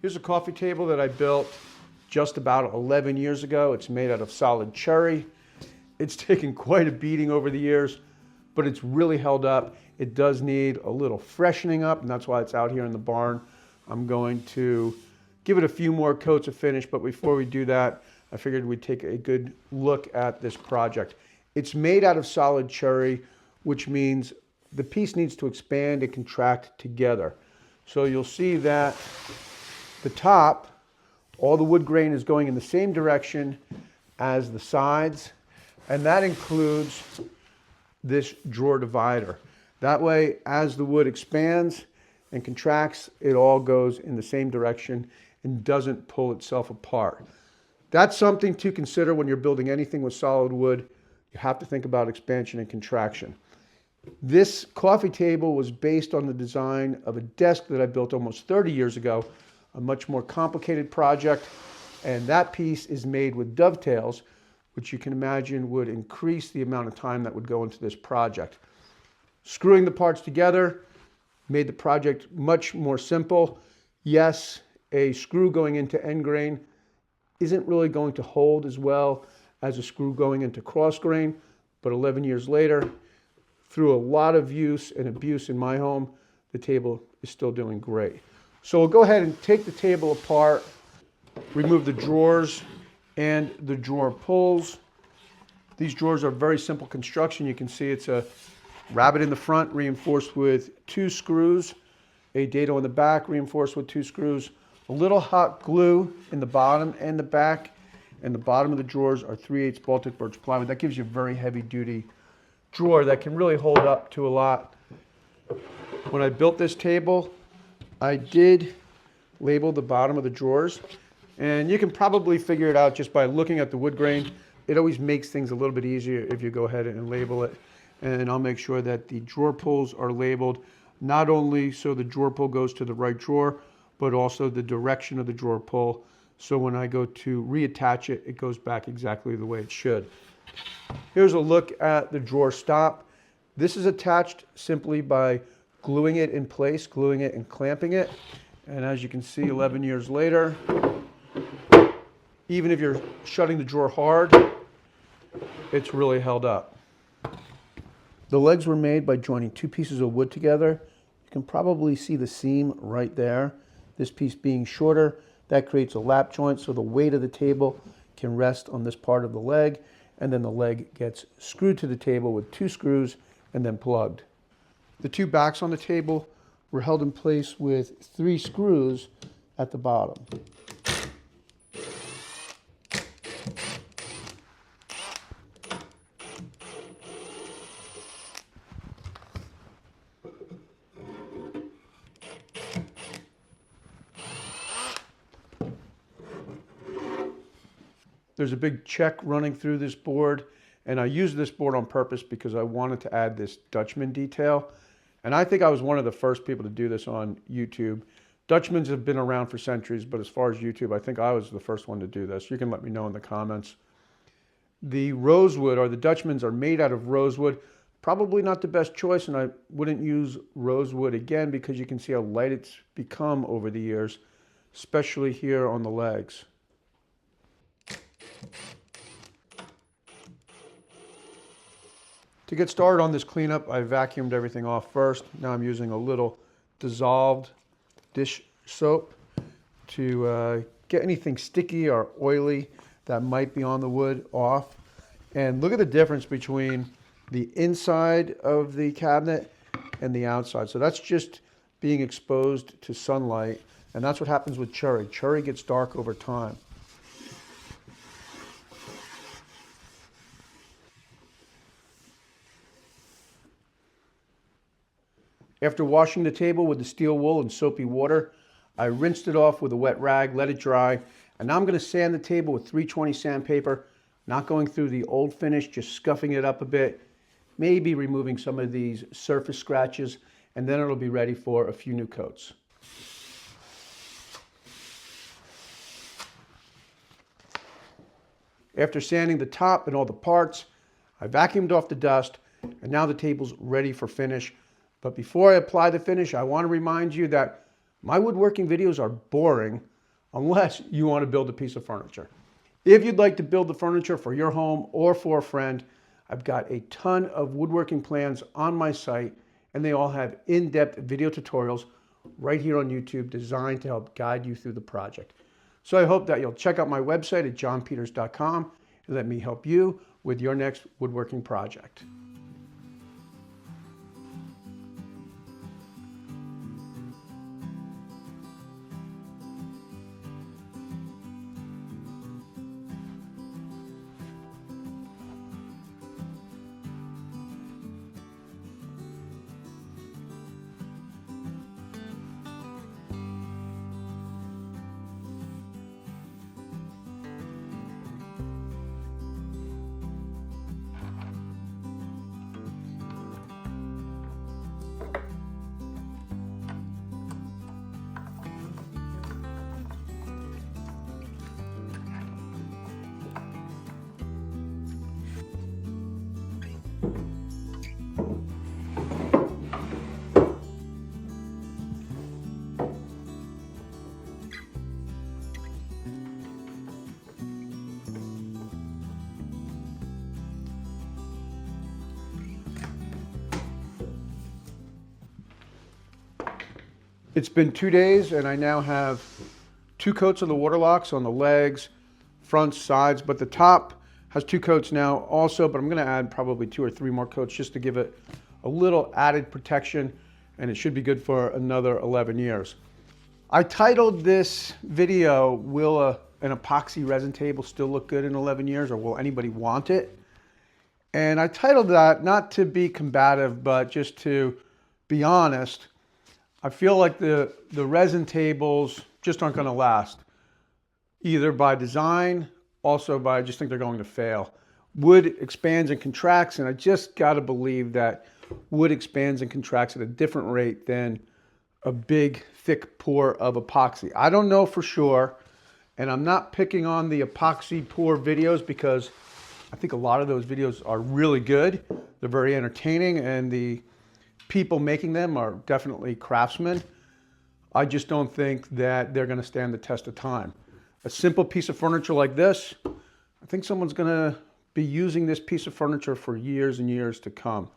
Here's a coffee table that I built just about 11 years ago. It's made out of solid cherry. It's taken quite a beating over the years, but it's really held up. It does need a little freshening up, and that's why it's out here in the barn. I'm going to give it a few more coats of finish, but before we do that, I figured we'd take a good look at this project. It's made out of solid cherry, which means the piece needs to expand and contract together. So you'll see that the top, all the wood grain is going in the same direction as the sides, and that includes this drawer divider. That way, as the wood expands and contracts, it all goes in the same direction and doesn't pull itself apart. That's something to consider when you're building anything with solid wood. You have to think about expansion and contraction. This coffee table was based on the design of a desk that I built almost 30 years ago, a much more complicated project, and that piece is made with dovetails, which you can imagine would increase the amount of time that would go into this project. Screwing the parts together made the project much more simple. Yes, a screw going into end grain isn't really going to hold as well as a screw going into cross grain, but 11 years later, through a lot of use and abuse in my home, the table is still doing great. So we'll go ahead and take the table apart, remove the drawers and the drawer pulls. These drawers are very simple construction. You can see it's a rabbet in the front reinforced with 2 screws, a dado in the back reinforced with 2 screws, a little hot glue in the bottom and the back, and the bottom of the drawers are 3/8 Baltic birch plywood. That gives you a very heavy duty drawer that can really hold up to a lot. When I built this table, I did label the bottom of the drawers, and you can probably figure it out just by looking at the wood grain. It always makes things a little bit easier if you go ahead and label it. And I'll make sure that the drawer pulls are labeled, not only so the drawer pull goes to the right drawer, but also the direction of the drawer pull. So when I go to reattach it, it goes back exactly the way it should. Here's a look at the drawer stop. This is attached simply by gluing it in place, gluing it and clamping it. And as you can see, 11 years later, even if you're shutting the drawer hard, it's really held up. The legs were made by joining 2 pieces of wood together. You can probably see the seam right there. This piece being shorter, that creates a lap joint so the weight of the table can rest on this part of the leg, and then the leg gets screwed to the table with 2 screws and then plugged. The 2 backs on the table were held in place with 3 screws at the bottom. There's a big check running through this board, and I used this board on purpose because I wanted to add this Dutchman detail. And I think I was one of the first people to do this on YouTube. Dutchmans have been around for centuries, but as far as YouTube, I think I was the first one to do this. You can let me know in the comments. The rosewood, or the Dutchmans, are made out of rosewood. Probably not the best choice, and I wouldn't use rosewood again because you can see how light it's become over the years, especially here on the legs. To get started on this cleanup, I vacuumed everything off first. Now I'm using a little dissolved dish soap to get anything sticky or oily that might be on the wood off. And look at the difference between the inside of the cabinet and the outside. So that's just being exposed to sunlight, and that's what happens with cherry. Cherry gets dark over time. After washing the table with the steel wool and soapy water, I rinsed it off with a wet rag, let it dry, and now I'm going to sand the table with 320 sandpaper, not going through the old finish, just scuffing it up a bit, maybe removing some of these surface scratches, and then it'll be ready for a few new coats. After sanding the top and all the parts, I vacuumed off the dust, and now the table's ready for finish. But before I apply the finish, I want to remind you that my woodworking videos are boring, unless you want to build a piece of furniture. If you'd like to build the furniture for your home or for a friend, I've got a ton of woodworking plans on my site, and they all have in-depth video tutorials right here on YouTube designed to help guide you through the project. So I hope that you'll check out my website at johnpeters.com and let me help you with your next woodworking project. It's been 2 days and I now have 2 coats of the water locks on the legs, fronts, sides, but the top has 2 coats now also, but I'm gonna add probably 2 or 3 more coats just to give it a little added protection, and it should be good for another 11 years. I titled this video, will an epoxy resin table still look good in 11 years, or will anybody want it? And I titled that not to be combative, but just to be honest. I feel like the resin tables just aren't going to last, either by design, also by I just think they're going to fail. Wood expands and contracts, and I just got to believe that wood expands and contracts at a different rate than a big, thick pour of epoxy. I don't know for sure, and I'm not picking on the epoxy pour videos because I think a lot of those videos are really good. They're very entertaining, and the people making them are definitely craftsmen. I just don't think that they're going to stand the test of time. A simple piece of furniture like this, I think someone's going to be using this piece of furniture for years and years to come.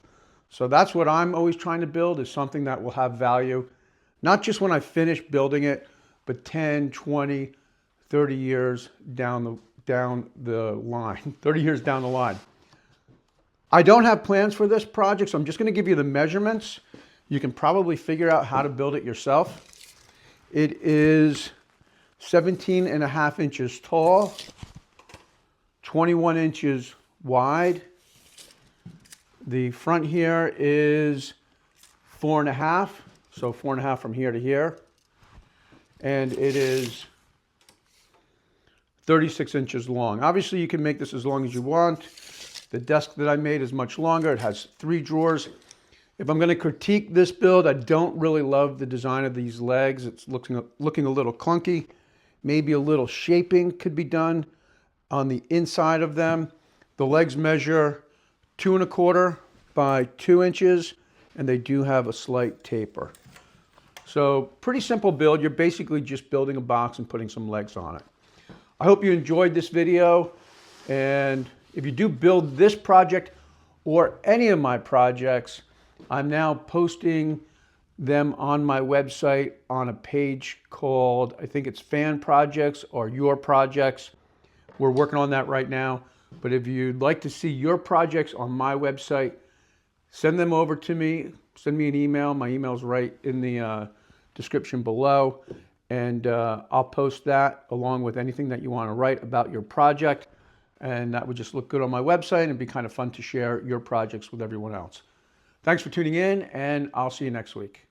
So that's what I'm always trying to build, is something that will have value, not just when I finish building it, but 10, 20, 30 years down the line, 30 years down the line. I don't have plans for this project, so I'm just going to give you the measurements. You can probably figure out how to build it yourself. It is 17.5 inches tall, 21 inches wide. The front here is 4.5, so 4.5 from here to here. And it is 36 inches long. Obviously, you can make this as long as you want. The desk that I made is much longer. It has 3 drawers. If I'm going to critique this build, I don't really love the design of these legs. It's looking a little clunky. Maybe a little shaping could be done on the inside of them. The legs measure 2.25 by 2 inches, and they do have a slight taper. So pretty simple build. You're basically just building a box and putting some legs on it. I hope you enjoyed this video, and if you do build this project or any of my projects, I'm now posting them on my website on a page called, I think it's Fan Projects or Your Projects. We're working on that right now. But if you'd like to see your projects on my website, send them over to me. Send me an email. My email's right in the description below. And I'll post that along with anything that you want to write about your project. And that would just look good on my website, and it'd be kind of fun to share your projects with everyone else. Thanks for tuning in, and I'll see you next week.